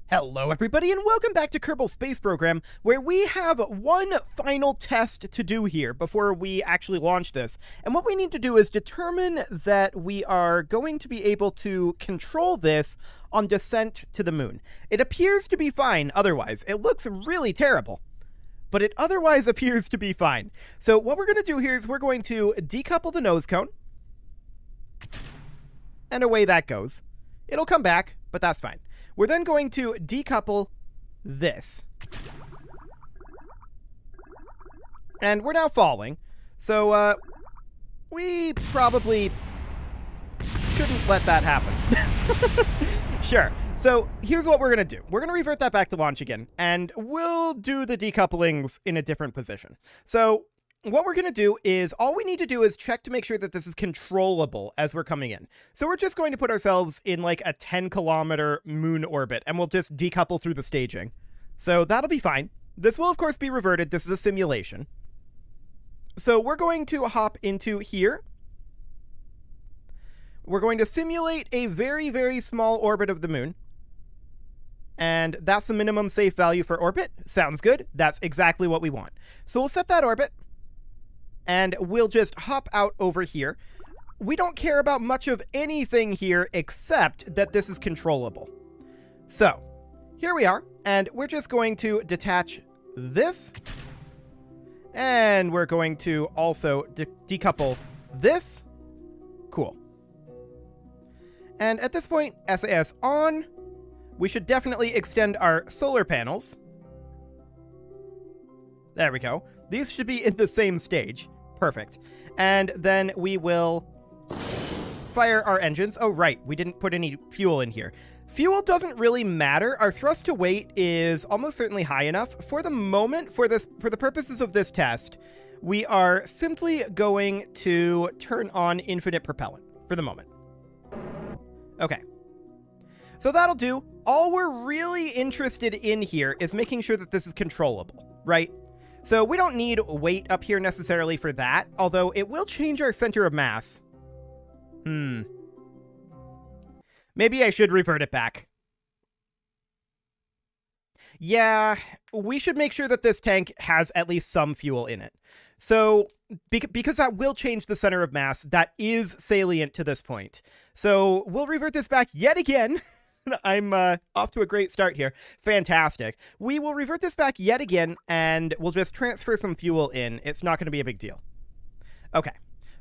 Hello everybody and welcome back to Kerbal Space Program, where we have one final test to do here before we actually launch this. And what we need to do is determine that we are going to be able to control this on descent to the moon. It appears to be fine otherwise. It looks really terrible, but it otherwise appears to be fine. So what we're going to do here is we're going to decouple the nose cone. And away that goes. It'll come back, but that's fine. We're then going to decouple this. And we're now falling. So, we probably shouldn't let that happen. Sure. So, here's what we're going to do. We're going to revert that back to launch again, and we'll do the decouplings in a different position. So, what we're going to do is, all we need to do is check to make sure that this is controllable as we're coming in. So we're just going to put ourselves in like a 10-kilometer moon orbit, and we'll just decouple through the staging. So that'll be fine. This will, of course, be reverted. This is a simulation. So we're going to hop into here. We're going to simulate a very, very small orbit of the moon. And that's the minimum safe value for orbit. Sounds good. That's exactly what we want. So we'll set that orbit. And we'll just hop out over here. We don't care about much of anything here except that this is controllable. So, here we are. And we're just going to detach this. And we're going to also decouple this. Cool. And at this point, SAS on. We should definitely extend our solar panels. There we go. These should be in the same stage. Perfect. And then we will fire our engines. Oh, right. We didn't put any fuel in here. Fuel doesn't really matter. Our thrust to weight is almost certainly high enough. For the moment, for the purposes of this test, we are simply going to turn on infinite propellant for the moment. Okay. So that'll do. All we're really interested in here is making sure that this is controllable, right? So we don't need weight up here necessarily for that, although it will change our center of mass. Maybe I should revert it back. Yeah, we should make sure that this tank has at least some fuel in it. So, because that will change the center of mass, that is salient to this point. So we'll revert this back yet again. I'm off to a great start here. Fantastic. We will revert this back yet again, and we'll just transfer some fuel in. It's not going to be a big deal. Okay.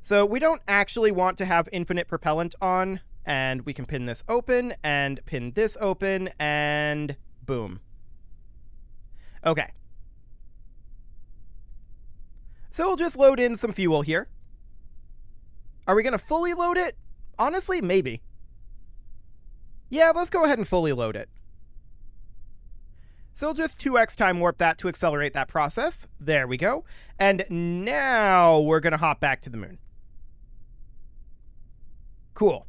So we don't actually want to have infinite propellant on, and we can pin this open, and pin this open, and boom. Okay. So we'll just load in some fuel here. Are we going to fully load it? Honestly, maybe. Yeah, let's go ahead and fully load it. So we'll just 2x time warp that to accelerate that process. There we go. And now we're going to hop back to the moon. Cool.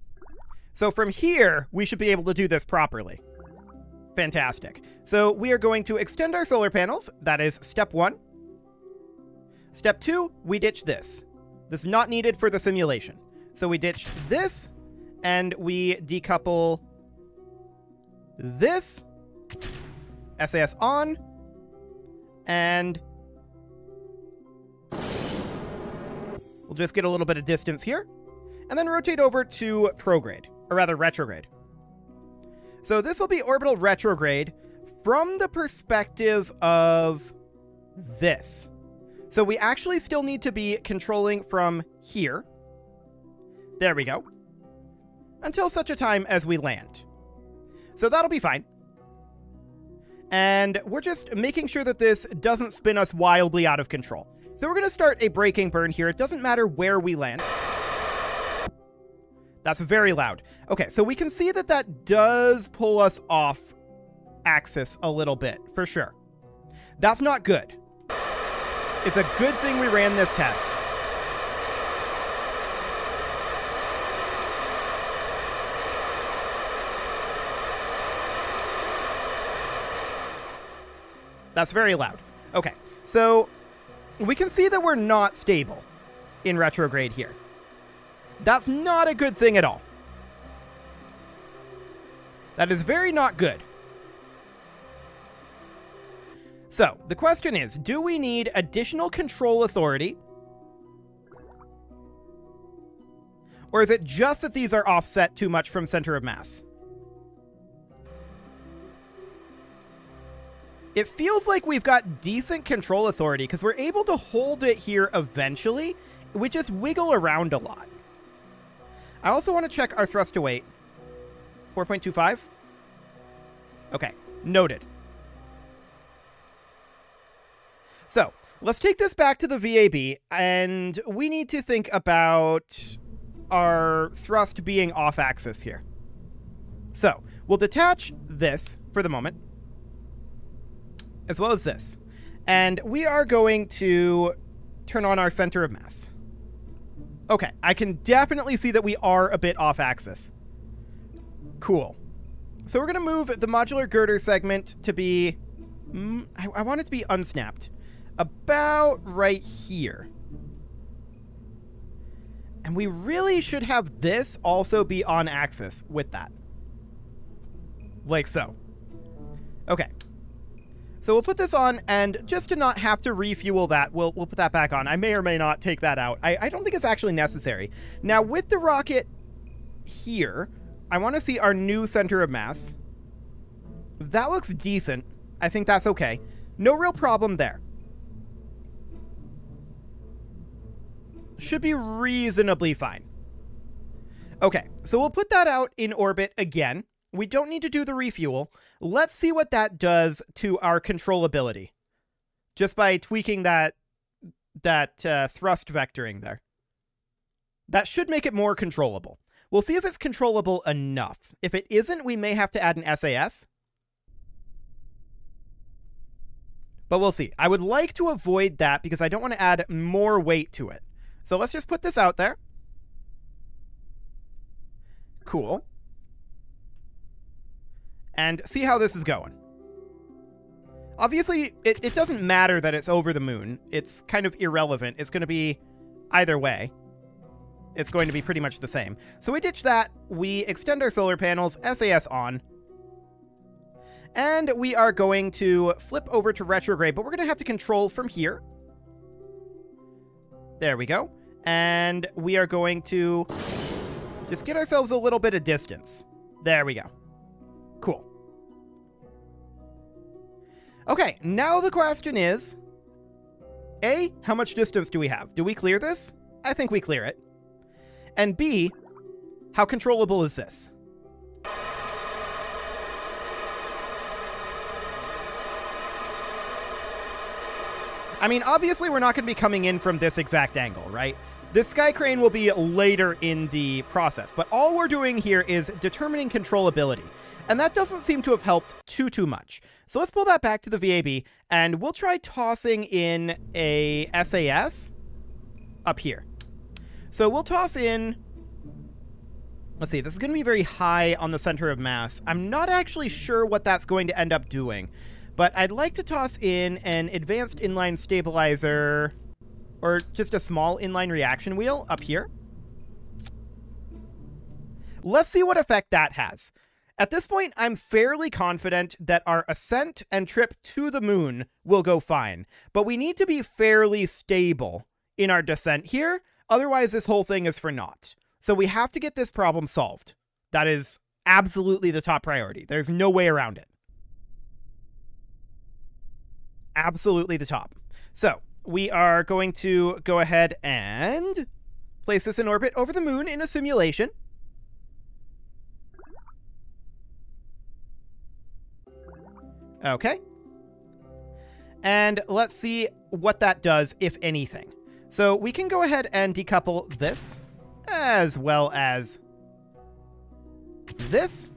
So from here, we should be able to do this properly. Fantastic. So we are going to extend our solar panels. That is step 1. Step 2, we ditch this. This is not needed for the simulation. So we ditch this, and we decouple this, SAS on, and we'll just get a little bit of distance here, and then rotate over to prograde, or rather retrograde. So this will be orbital retrograde from the perspective of this. So we actually still need to be controlling from here. There we go. Until such a time as we land. So that'll be fine. And we're just making sure that this doesn't spin us wildly out of control. So we're going to start a braking burn here. It doesn't matter where we land. That's very loud. Okay, so we can see that that does pull us off axis a little bit, for sure. That's not good. It's a good thing we ran this test. That's very loud. Okay, so we can see that we're not stable in retrograde here. That's not a good thing at all. That is very not good. So the question is, do we need additional control authority? Or is it just that these are offset too much from center of mass? It feels like we've got decent control authority because we're able to hold it here eventually. We just wiggle around a lot. I also want to check our thrust to weight. 4.25. Okay, noted. So let's take this back to the VAB, and we need to think about our thrust being off axis here. So we'll detach this for the moment, as well as this. And we are going to turn on our center of mass. Okay, I can definitely see that we are a bit off axis. Cool. So we're going to move the modular girder segment to be... I want it to be unsnapped. About right here. And we really should have this also be on axis with that. Like so. Okay. So we'll put this on, and just to not have to refuel that, we'll put that back on. I may or may not take that out. I don't think it's actually necessary. Now, with the rocket here, I want to see our new center of mass. That looks decent. I think that's okay. No real problem there. Should be reasonably fine. Okay, so we'll put that out in orbit again. We don't need to do the refuel. Let's see what that does to our controllability. Just by tweaking that thrust vectoring there. That should make it more controllable. We'll see if it's controllable enough. If it isn't, we may have to add an SAS. But we'll see. I would like to avoid that because I don't want to add more weight to it. So let's just put this out there. Cool. And see how this is going. Obviously, it doesn't matter that it's over the moon. It's kind of irrelevant. It's going to be either way. It's going to be pretty much the same. So we ditch that. We extend our solar panels, SAS on. And we are going to flip over to retrograde, but we're going to have to control from here. There we go. And we are going to just get ourselves a little bit of distance. There we go. Cool. Okay, now the question is, A, how much distance do we have? Do we clear this? I think we clear it. And B, how controllable is this? I mean, obviously we're not going to be coming in from this exact angle, right? This sky crane will be later in the process, but all we're doing here is determining controllability. And that doesn't seem to have helped too much. So let's pull that back to the VAB, and we'll try tossing in a SAS up here. So we'll toss in... Let's see, this is going to be very high on the center of mass. I'm not actually sure what that's going to end up doing, but I'd like to toss in an advanced inline stabilizer, or just a small inline reaction wheel up here. Let's see what effect that has. At this point, I'm fairly confident that our ascent and trip to the moon will go fine, but we need to be fairly stable in our descent here, otherwise this whole thing is for naught. So we have to get this problem solved. That is absolutely the top priority. There's no way around it. Absolutely the top. So we are going to go ahead and place this in orbit over the moon in a simulation. Okay. And let's see what that does, if anything. So we can go ahead and decouple this, as well as this.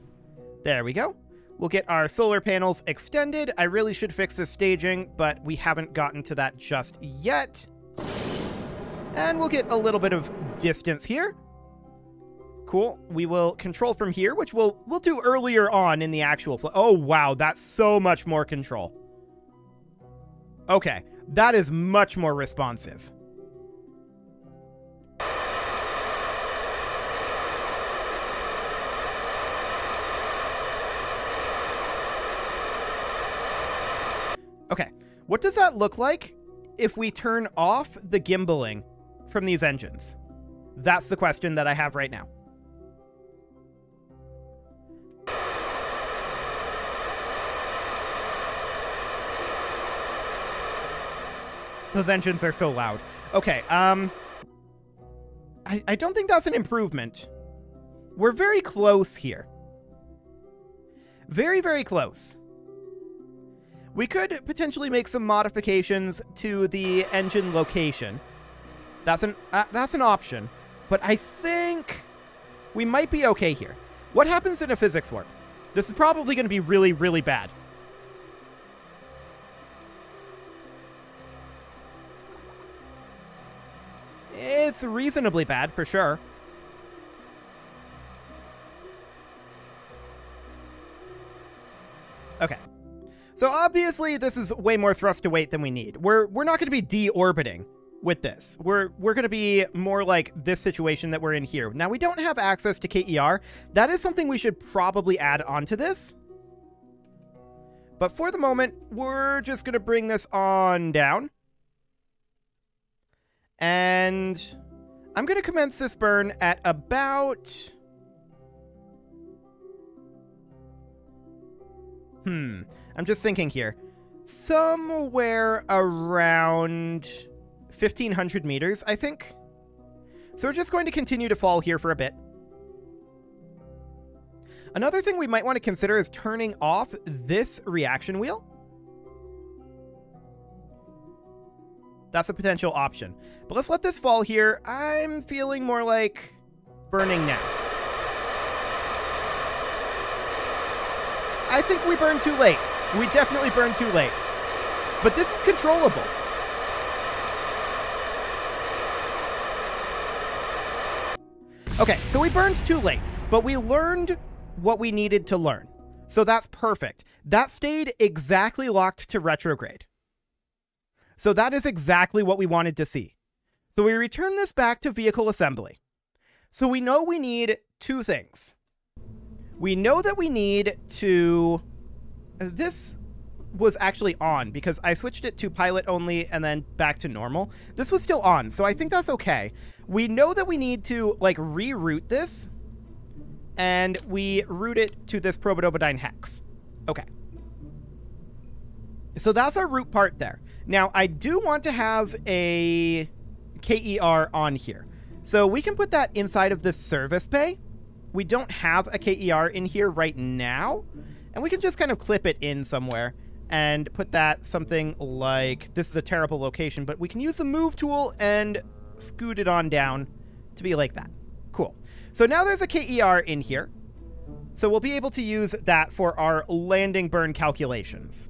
There we go. We'll get our solar panels extended. I really should fix this staging, but we haven't gotten to that just yet. And we'll get a little bit of distance here. Cool. We will control from here, which we'll do earlier on in the actual flow. Oh, wow. That's so much more control. Okay. That is much more responsive. Okay. What does that look like if we turn off the gimbaling from these engines? That's the question that I have right now. Those engines are so loud. Okay, I don't think that's an improvement. We're very close here. Very, very close. We could potentially make some modifications to the engine location. That's an option. But I think we might be okay here. What happens in a physics warp? This is probably going to be really, really bad. It's reasonably bad, for sure. Okay. So obviously this is way more thrust to weight than we need. We're not going to be deorbiting with this. We're going to be more like this situation that we're in here. Now, we don't have access to KER. That is something we should probably add onto this. But for the moment, we're just going to bring this on down. And I'm going to commence this burn at about... I'm just thinking here. Somewhere around 1,500 meters, I think. So we're just going to continue to fall here for a bit. Another thing we might want to consider is turning off this reaction wheel. That's a potential option. But let's let this fall here. I'm feeling more like burning now. I think we burned too late. We definitely burned too late. But this is controllable. Okay, so we burned too late, but we learned what we needed to learn. So that's perfect. That stayed exactly locked to retrograde. So that is exactly what we wanted to see. So we return this back to vehicle assembly. So we know we need two things. We know that we need to... This was actually on because I switched it to pilot only and then back to normal. This was still on, so I think that's okay. We know that we need to, like, reroute this, and we route it to this Probodobodyne hex. Okay. So that's our root part there. Now, I do want to have a KER on here. So we can put that inside of this service bay. We don't have a KER in here right now, and we can just kind of clip it in somewhere and put that something like, this is a terrible location, but we can use the move tool and scoot it on down to be like that. Cool. So now there's a KER in here. So we'll be able to use that for our landing burn calculations.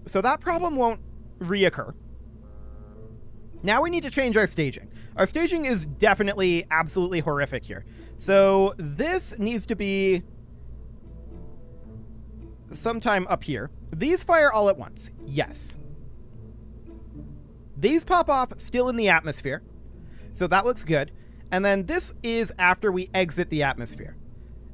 So that problem won't reoccur. Now we need to change our staging. Our staging is definitely absolutely horrific here. So this needs to be sometime up here. These fire all at once. Yes. These pop off still in the atmosphere. So that looks good. And then this is after we exit the atmosphere.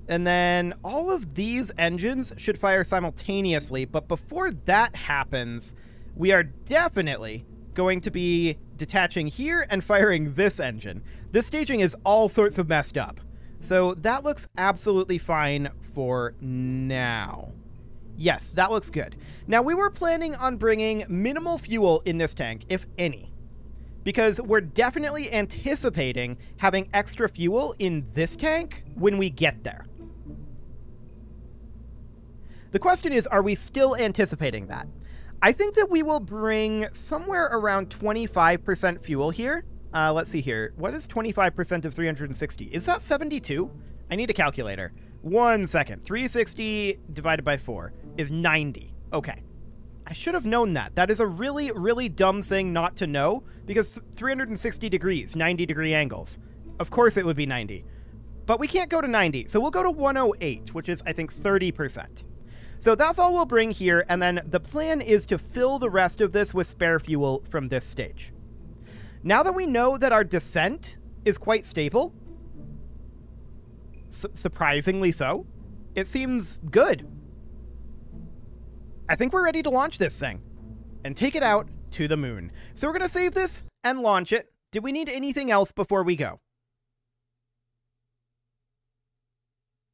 And then all of these engines should fire simultaneously. But before that happens, we are definitely going to be detaching here and firing this engine. This staging is all sorts of messed up. So that looks absolutely fine for now. Yes, that looks good. Now, we were planning on bringing minimal fuel in this tank, if any, because we're definitely anticipating having extra fuel in this tank when we get there. The question is, are we still anticipating that? I think that we will bring somewhere around 25% fuel here. Let's see here. What is 25% of 360? Is that 72? I need a calculator. 1 second. 360 divided by 4 is 90. Okay. I should have known that. That is a really, really dumb thing not to know, because 360 degrees, 90-degree angles. Of course it would be 90. But we can't go to 90, so we'll go to 108, which is, I think, 30%. So that's all we'll bring here, and then the plan is to fill the rest of this with spare fuel from this stage. Now that we know that our descent is quite stable, surprisingly so, it seems good. I think we're ready to launch this thing. and take it out to the moon. So we're going to save this and launch it. Did we need anything else before we go?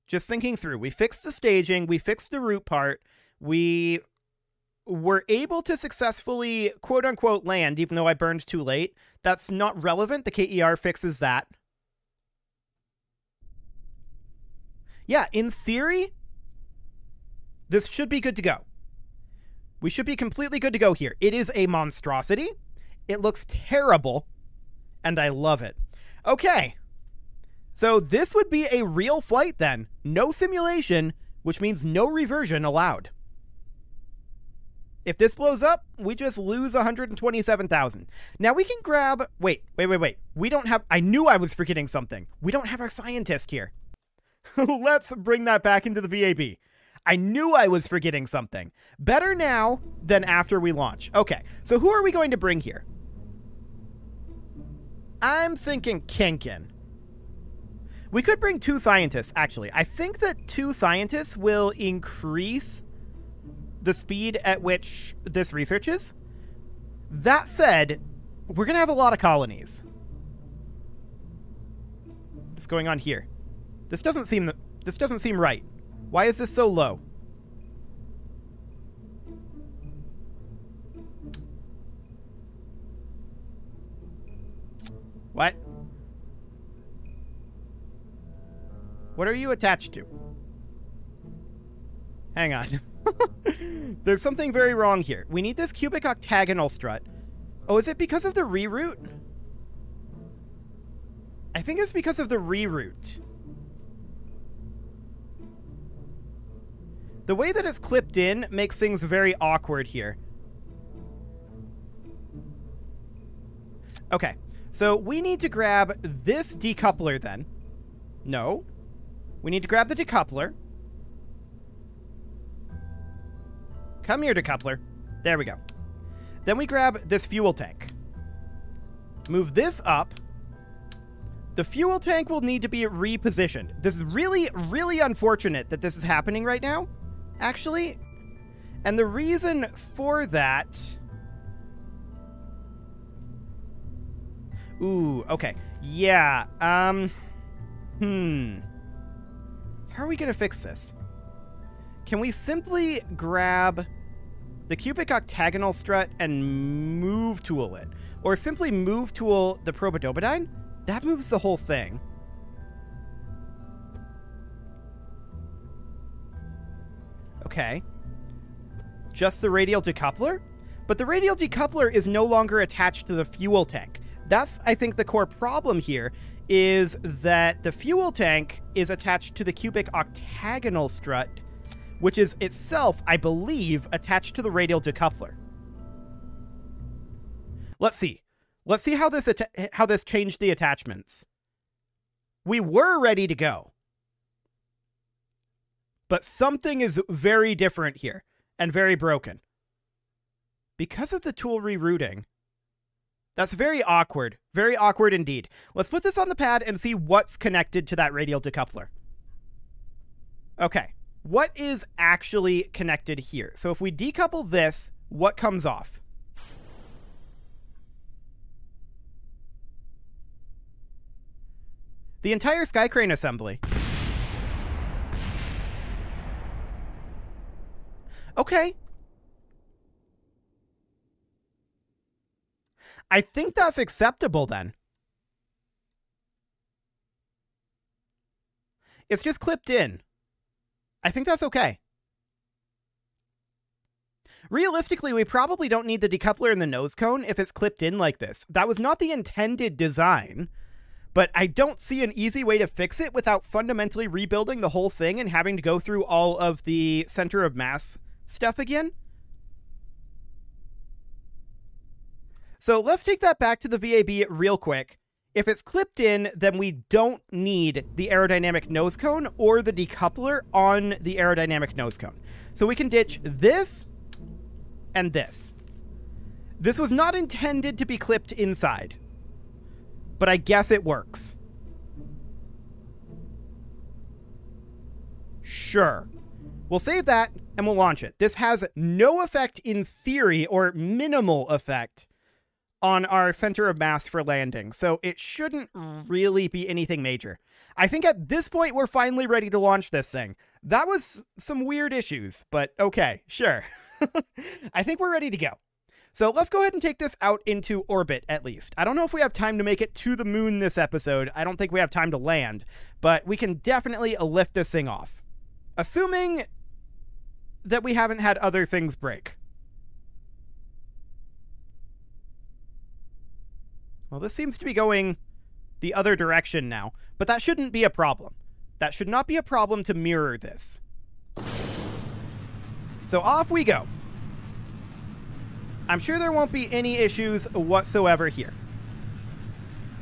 Just thinking through. We fixed the staging. We fixed the root part. We were able to successfully, quote-unquote, land, even though I burned too late. That's not relevant. The KER fixes that. Yeah, in theory, this should be good to go. We should be completely good to go here. It is a monstrosity. It looks terrible, and I love it. Okay, so this would be a real flight then. No simulation, which means no reversion allowed. If this blows up, we just lose 127,000. Now we can grab... Wait. We don't have... I knew I was forgetting something. We don't have our scientist here. Let's bring that back into the VAB. I knew I was forgetting something. Better now than after we launch. Okay, so who are we going to bring here? I'm thinking Kinkin. We could bring 2 scientists, actually. I think that 2 scientists will increase the speed at which this research is. That said, we're going to have a lot of colonies. What's going on here? This doesn't seem right. Why is this so low? What? What are you attached to? Hang on. There's something very wrong here. We need this cubic octagonal strut. Oh, is it because of the reroute? I think it's because of the reroute. The way that it's clipped in makes things very awkward here. Okay, so we need to grab this decoupler then. No. We need to grab the decoupler. Come here, decoupler. There we go. Then we grab this fuel tank. Move this up. The fuel tank will need to be repositioned. This is really, really unfortunate that this is happening right now, actually. And the reason for that... Ooh, okay. Yeah, How are we going to fix this? Can we simply grab the cubic octagonal strut and move tool it? Or simply move tool the probodobodyne? That moves the whole thing. Okay. Just the radial decoupler? But the radial decoupler is no longer attached to the fuel tank. That's, I think, the core problem here, is that the fuel tank is attached to the cubic octagonal strut, which is itself, I believe, attached to the radial decoupler. Let's see. Let's see how this changed the attachments. We were ready to go. But something is very different here, and very broken. Because of the tool rerouting. That's very awkward indeed. Let's put this on the pad and see what's connected to that radial decoupler. Okay, what is actually connected here? So if we decouple this, what comes off? The entire sky crane assembly. Okay. I think that's acceptable then. It's just clipped in. I think that's okay. Realistically, we probably don't need the decoupler in the nose cone if it's clipped in like this. That was not the intended design, but I don't see an easy way to fix it without fundamentally rebuilding the whole thing and having to go through all of the center of mass stuff again. So let's take that back to the VAB real quick. If it's clipped in, then we don't need the aerodynamic nose cone or the decoupler on the aerodynamic nose cone. So we can ditch this and this. This was not intended to be clipped inside, but I guess it works. Sure. We'll save that, and we'll launch it. This has no effect in theory, or minimal effect, on our center of mass for landing, so it shouldn't really be anything major. I think at this point, we're finally ready to launch this thing. That was some weird issues, but okay, sure. I think we're ready to go. So let's go ahead and take this out into orbit, at least. I don't know if we have time to make it to the moon this episode. I don't think we have time to land, but we can definitely lift this thing off. Assuming that we haven't had other things break. Well, this seems to be going the other direction now, but that shouldn't be a problem. That should not be a problem to mirror this. So off we go. I'm sure there won't be any issues whatsoever here.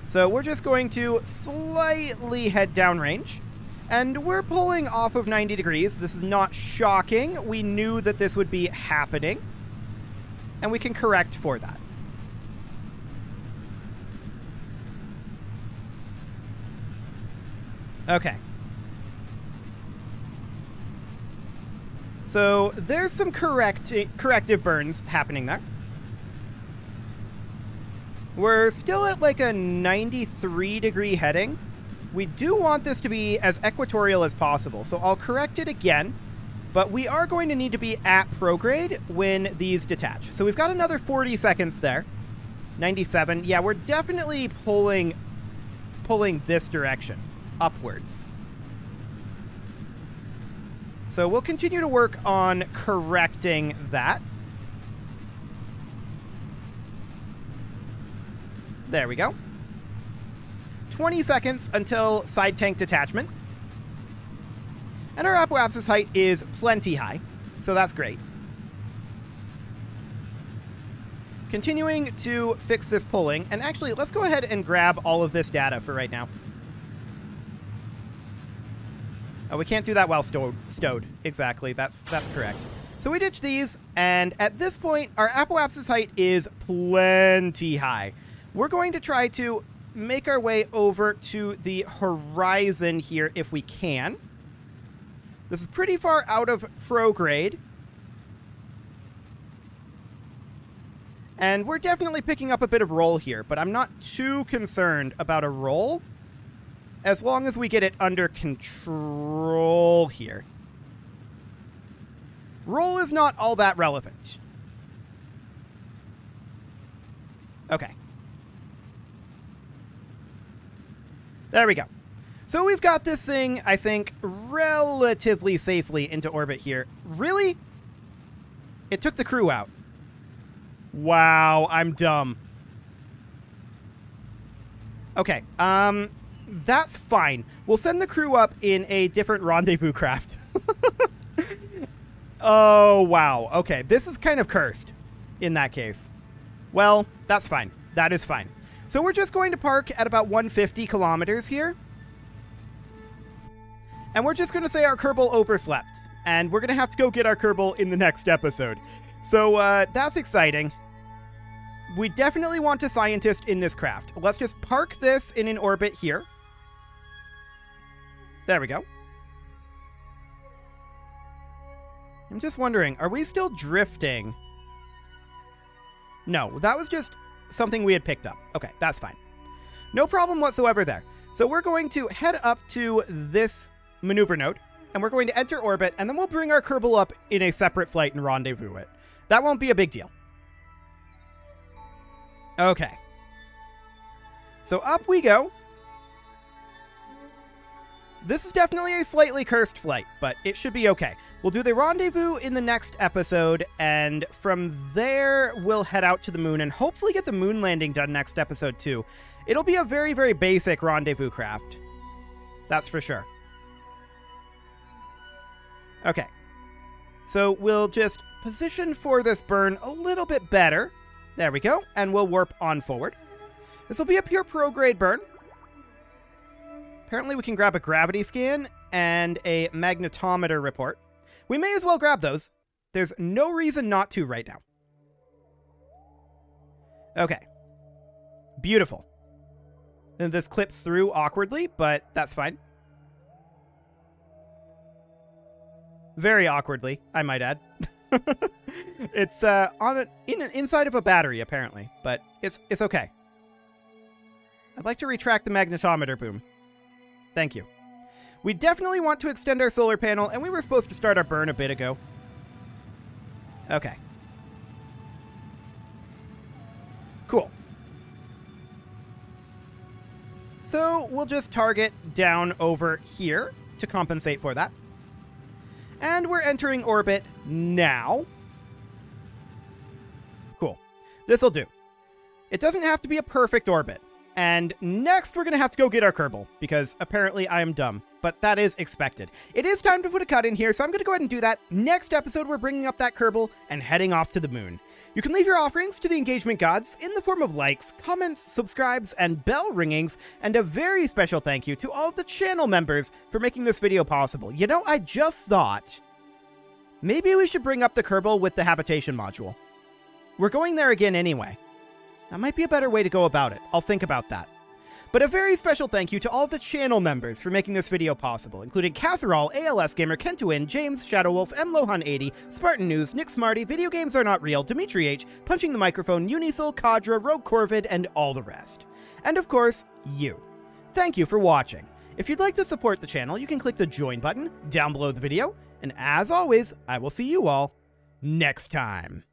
So we're just going to slightly head downrange. And we're pulling off of 90 degrees. This is not shocking. We knew that this would be happening. And we can correct for that. Okay. So there's some corrective burns happening there. We're still at like a 93 degree heading. We do want this to be as equatorial as possible, so I'll correct it again, but we are going to need to be at prograde when these detach. So we've got another 40 seconds there. 97. Yeah, we're definitely pulling this direction, upwards. So we'll continue to work on correcting that. There we go. 20 seconds until side tank detachment. And our apoapsis height is plenty high, so that's great. Continuing to fix this pulling, and actually, let's go ahead and grab all of this data for right now. Oh, we can't do that while stowed. Exactly, that's correct. So we ditch these, and at this point, our apoapsis height is plenty high. We're going to try to make our way over to the horizon here if we can. This is pretty far out of prograde. And we're definitely picking up a bit of roll here, but I'm not too concerned about a roll as long as we get it under control here. Roll is not all that relevant. Okay. There we go. So we've got this thing, I think, relatively safely into orbit here. Really? It took the crew out. Wow, I'm dumb. Okay, that's fine. We'll send the crew up in a different rendezvous craft. Oh, wow. Okay, this is kind of cursed in that case. Well, that's fine. That is fine. So we're just going to park at about 150 kilometers here. And we're just going to say our Kerbal overslept. And we're going to have to go get our Kerbal in the next episode. So that's exciting. We definitely want a scientist in this craft. Let's just park this in an orbit here. There we go. I'm just wondering, are we still drifting? No, that was just something we had picked up. Okay, that's fine. No problem whatsoever there. So we're going to head up to this maneuver node, and we're going to enter orbit, and then we'll bring our Kerbal up in a separate flight and rendezvous it. That won't be a big deal. Okay. So up we go. This is definitely a slightly cursed flight, but it should be okay. We'll do the rendezvous in the next episode, and from there, we'll head out to the moon and hopefully get the moon landing done next episode, too. It'll be a very, very basic rendezvous craft. That's for sure. Okay. So we'll just position for this burn a little bit better. There we go, and we'll warp on forward. This will be a pure prograde burn. Apparently we can grab a gravity scan and a magnetometer report. We may as well grab those. There's no reason not to right now. Okay. Beautiful. And this clips through awkwardly, but that's fine. Very awkwardly, I might add. It's inside of a battery, apparently, but it's okay. I'd like to retract the magnetometer boom. Thank you. We definitely want to extend our solar panel, and we were supposed to start our burn a bit ago. Okay. Cool. So we'll just target down over here to compensate for that. And we're entering orbit now. Cool. This'll do. It doesn't have to be a perfect orbit. And next, we're going to have to go get our Kerbal, because apparently I am dumb, but that is expected. It is time to put a cut in here, so I'm going to go ahead and do that. Next episode, we're bringing up that Kerbal and heading off to the moon. You can leave your offerings to the engagement gods in the form of likes, comments, subscribes, and bell ringings, and a very special thank you to all of the channel members for making this video possible. You know, I just thought maybe we should bring up the Kerbal with the habitation module. We're going there again anyway. That might be a better way to go about it. I'll think about that. But a very special thank you to all of the channel members for making this video possible, including Casserole, ALS Gamer, Kentuin, James, Shadowwolf, MLohan80, Spartan News, Nick Smarty, Video Games Are Not Real, Dimitri H, Punching the Microphone, Unisil, Kadra, Rogue Corvid, and all the rest. And of course, you. Thank you for watching. If you'd like to support the channel, you can click the join button down below the video. And as always, I will see you all next time.